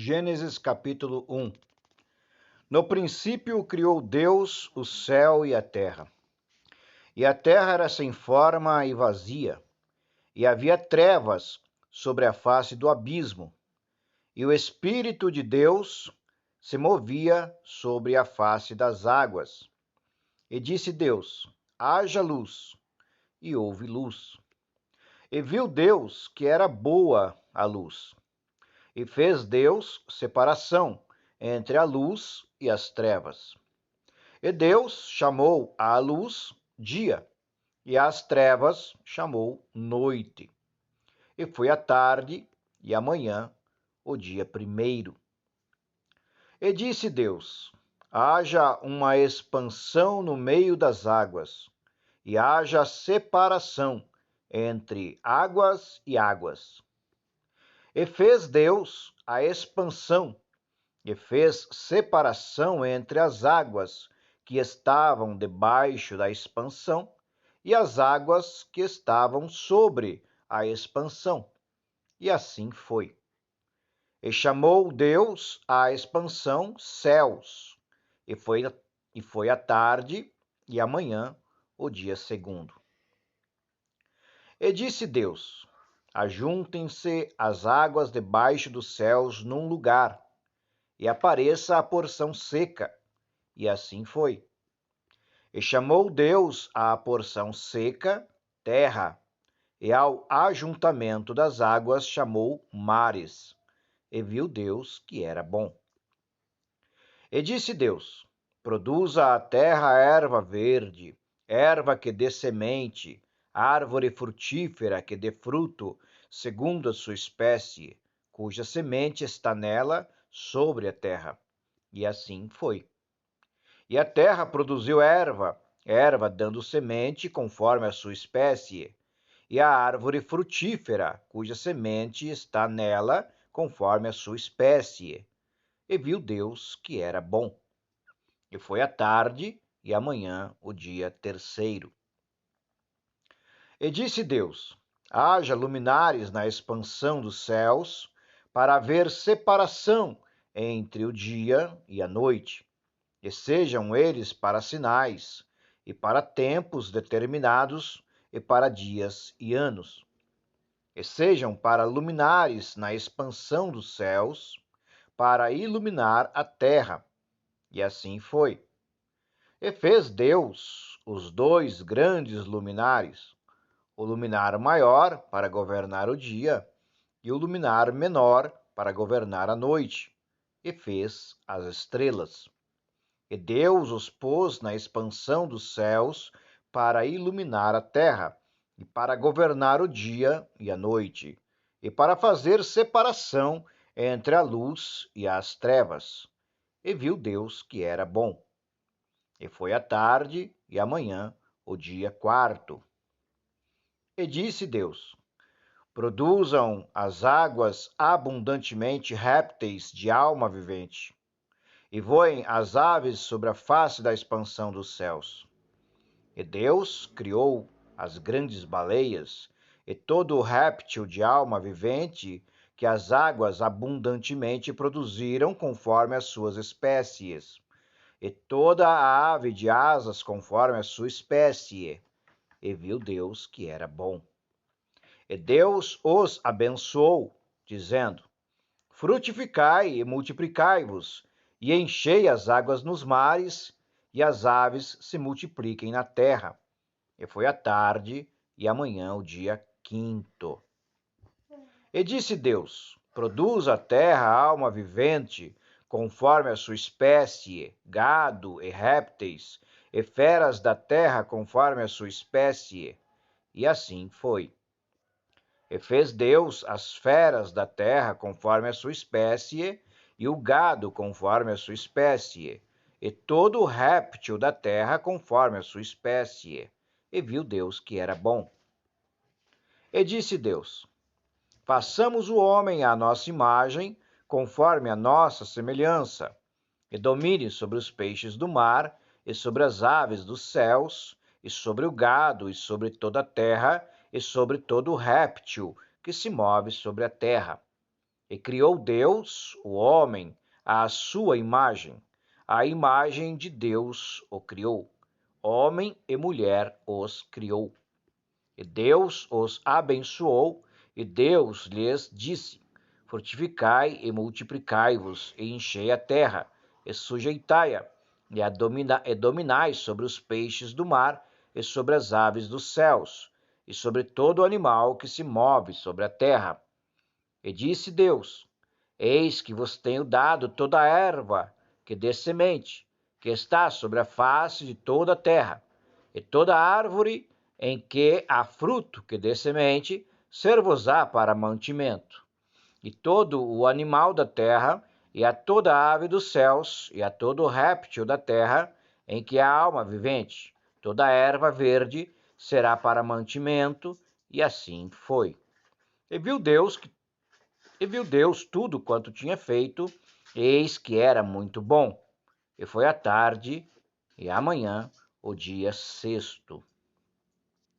Gênesis capítulo 1. No princípio criou Deus o céu e a terra. E a terra era sem forma e vazia, e havia trevas sobre a face do abismo, e o Espírito de Deus se movia sobre a face das águas. E disse Deus: haja luz, e houve luz. E viu Deus que era boa a luz. E fez Deus separação entre a luz e as trevas. E Deus chamou à luz dia, e às trevas chamou noite. E foi a tarde e a manhã, o dia primeiro. E disse Deus: haja uma expansão no meio das águas, e haja separação entre águas e águas. E fez Deus a expansão, e fez separação entre as águas que estavam debaixo da expansão e as águas que estavam sobre a expansão. E assim foi. E chamou Deus a expansão céus, e foi a tarde e a manhã, o dia segundo. E disse Deus: ajuntem-se as águas debaixo dos céus num lugar, e apareça a porção seca. E assim foi. E chamou Deus à porção seca terra, e ao ajuntamento das águas chamou mares. E viu Deus que era bom. E disse Deus: produza a terra erva verde, erva que dê semente, árvore frutífera que dê fruto, segundo a sua espécie, cuja semente está nela sobre a terra. E assim foi. E a terra produziu erva, erva dando semente conforme a sua espécie, e a árvore frutífera, cuja semente está nela conforme a sua espécie. E viu Deus que era bom. E foi a tarde e a manhã, o dia terceiro. E disse Deus: haja luminares na expansão dos céus, para haver separação entre o dia e a noite, e sejam eles para sinais, e para tempos determinados, e para dias e anos. E sejam para luminares na expansão dos céus, para iluminar a terra. E assim foi. E fez Deus os dois grandes luminares, o luminar maior para governar o dia, e o luminar menor para governar a noite, e fez as estrelas. E Deus os pôs na expansão dos céus para iluminar a terra, e para governar o dia e a noite, e para fazer separação entre a luz e as trevas. E viu Deus que era bom. E foi a tarde e a manhã, o dia quarto. E disse Deus: produzam as águas abundantemente répteis de alma vivente, e voem as aves sobre a face da expansão dos céus. E Deus criou as grandes baleias e todo o réptil de alma vivente que as águas abundantemente produziram conforme as suas espécies, e toda a ave de asas conforme a sua espécie. E viu Deus que era bom. E Deus os abençoou, dizendo: frutificai e multiplicai-vos, e enchei as águas nos mares, e as aves se multipliquem na terra. E foi a tarde e a manhã, o dia quinto. E disse Deus: produza a terra alma vivente, conforme a sua espécie, gado e répteis, e feras da terra conforme a sua espécie. E assim foi. E fez Deus as feras da terra conforme a sua espécie, e o gado conforme a sua espécie, e todo o réptil da terra conforme a sua espécie. E viu Deus que era bom. E disse Deus: façamos o homem à nossa imagem, conforme a nossa semelhança, e domine sobre os peixes do mar, e sobre as aves dos céus, e sobre o gado, e sobre toda a terra, e sobre todo o réptil que se move sobre a terra. E criou Deus o homem à sua imagem. A imagem de Deus o criou. Homem e mulher os criou. E Deus os abençoou, e Deus lhes disse: Fortificai e multiplicai-vos, e enchei a terra, e sujeitai-a, e dominai sobre os peixes do mar, e sobre as aves dos céus, e sobre todo animal que se move sobre a terra. E disse Deus: Eis que vos tenho dado toda a erva que dê semente, que está sobre a face de toda a terra, e toda árvore em que há fruto que dê semente, ser-vos-á para mantimento. E todo o animal da terra, e a toda ave dos céus, e a todo réptil da terra, em que há alma vivente, toda erva verde será para mantimento, e assim foi. E viu Deus tudo quanto tinha feito, eis que era muito bom. E foi a tarde e amanhã o dia sexto.